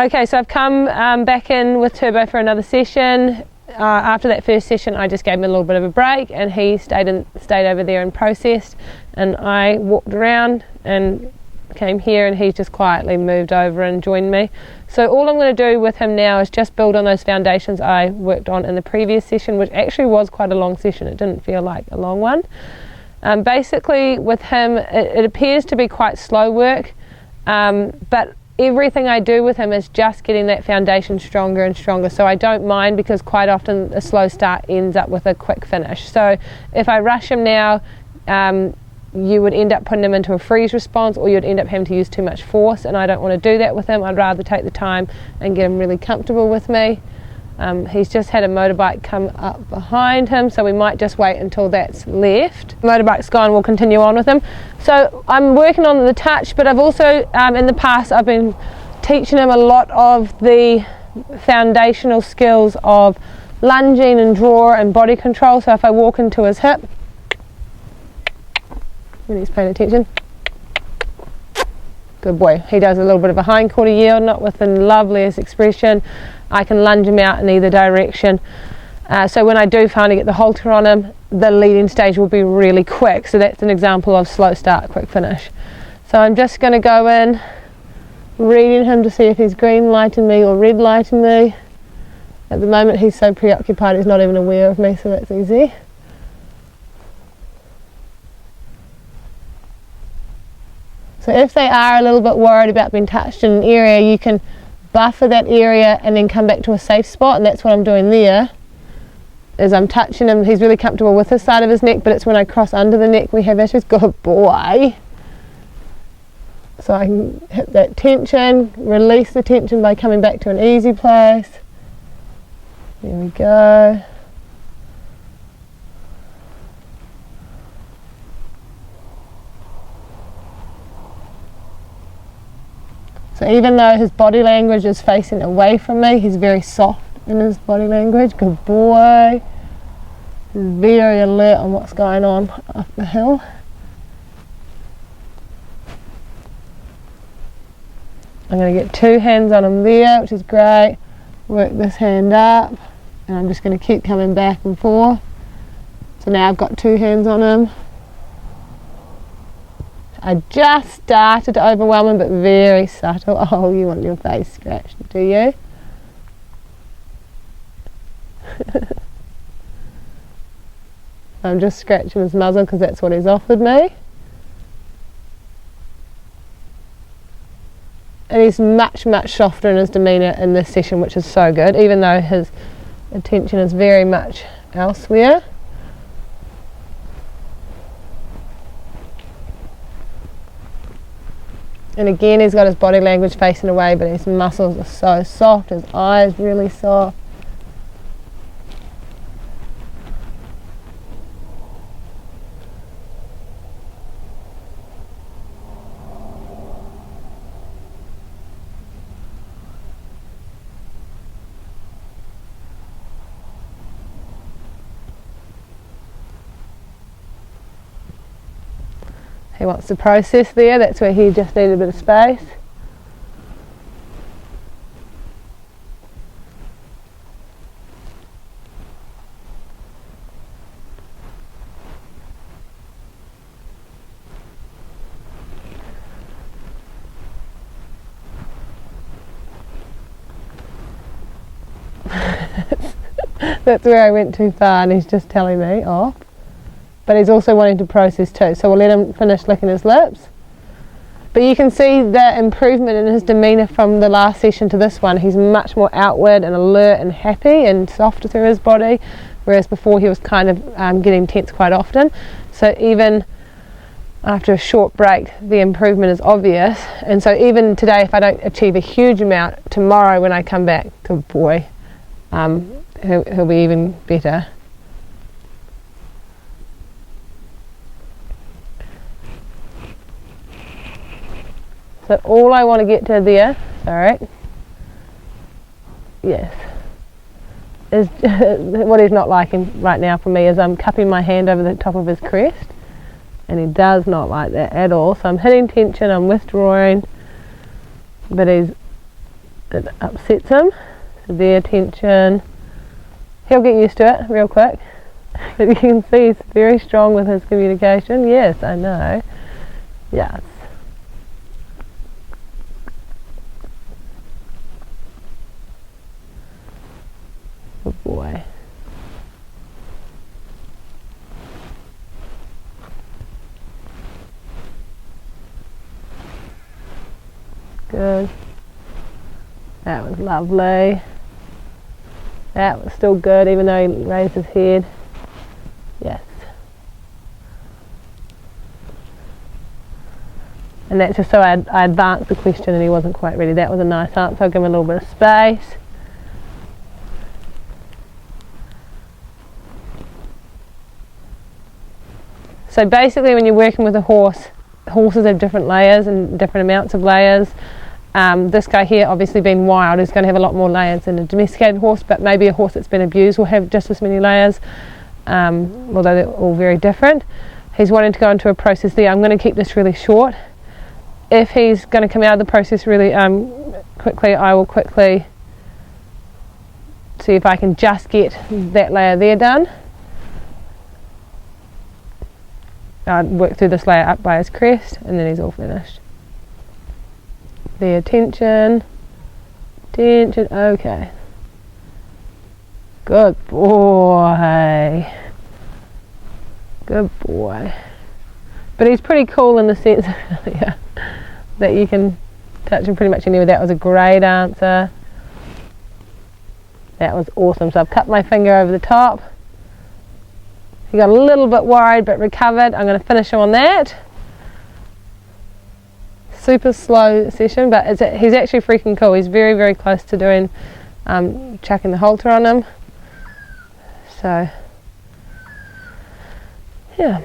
Okay, so I've come back in with Turbo for another session. After that first session, I just gave him a little bit of a break, and he stayed over there and processed, and I walked around and came here, and he's just quietly moved over and joined me. So all I'm going to do with him now is just build on those foundations I worked on in the previous session, which actually was quite a long session. It didn't feel like a long one. Basically with him, it appears to be quite slow work, but everything I do with him is just getting that foundation stronger and stronger, so I don't mind, because quite often a slow start ends up with a quick finish. So if I rush him now, you would end up putting him into a freeze response, or you'd end up having to use too much force, and I don't want to do that with him. I'd rather take the time and get him really comfortable with me. He's just had a motorbike come up behind him, so we might just wait until that's left. Motorbike's gone, we'll continue on with him. So I'm working on the touch, but I've also, in the past, I've been teaching him a lot of the foundational skills of lunging and draw and body control. So if I walk into his hip, when he's paying attention, good boy. He does a little bit of a hind quarter yield, not with the loveliest expression. I can lunge him out in either direction. So when I do finally get the halter on him, the leading stage will be really quick. So that's an example of slow start, quick finish. So I'm just going to go in, reading him to see if he's green lighting me or red lighting me. At the moment he's so preoccupied he's not even aware of me, so that's easy. So if they are a little bit worried about being touched in an area, you can buffer that area and then come back to a safe spot, and that's what I'm doing there. Is I'm touching him, he's really comfortable with this side of his neck, but it's when I cross under the neck we have issues. Good boy. So I can hit that tension, release the tension by coming back to an easy place. There we go. So even though his body language is facing away from me, he's very soft in his body language. Good boy. He's very alert on what's going on up the hill. I'm going to get two hands on him there, which is great. Work this hand up, and I'm just going to keep coming back and forth. So now I've got two hands on him. I just started to overwhelm him, but very subtle. Oh, you want your face scratched, do you? I'm just scratching his muzzle because that's what he's offered me. And he's much, much softer in his demeanour in this session, which is so good, even though his attention is very much elsewhere. And again, he's got his body language facing away, but his muscles are so soft, his eyes really soft. He wants to process there, that's where he just needed a bit of space. That's where I went too far, and he's just telling me off. But he's also wanting to process too, so we'll let him finish licking his lips. But you can see the improvement in his demeanour from the last session to this one. He's much more outward and alert and happy and softer through his body, whereas before he was kind of getting tense quite often. So even after a short break, the improvement is obvious. And so even today, if I don't achieve a huge amount, tomorrow when I come back, good boy, he'll be even better. So all I want to get to there, sorry, yes, is what he's not liking right now for me is I'm cupping my hand over the top of his crest, and he does not like that at all. So I'm hitting tension, I'm withdrawing, but he's it upsets him. Severe tension. He'll get used to it real quick. But you can see he's very strong with his communication. Yes, I know. Yes. Good boy. Good. That was lovely. That was still good, even though he raised his head. Yes. And that's just so I advanced the question and he wasn't quite ready. That was a nice answer. I'll give him a little bit of space. So basically when you're working with a horse, horses have different layers and different amounts of layers. This guy here, obviously being wild, is going to have a lot more layers than a domesticated horse, but maybe a horse that's been abused will have just as many layers, although they're all very different. He's wanting to go into a process there. I'm going to keep this really short. If he's going to come out of the process really quickly, I will quickly see if I can just get that layer there done. I'd work through this layer up by his crest and then he's all finished. There, tension, okay. Good boy. Good boy. But he's pretty cool in the sense yeah, that you can touch him pretty much anywhere. That was a great answer. That was awesome. So I've cut my finger over the top. He got a little bit worried but recovered. I'm going to finish him on that. Super slow session, but he's actually freaking cool. He's very, very close to doing chucking the halter on him. So, yeah.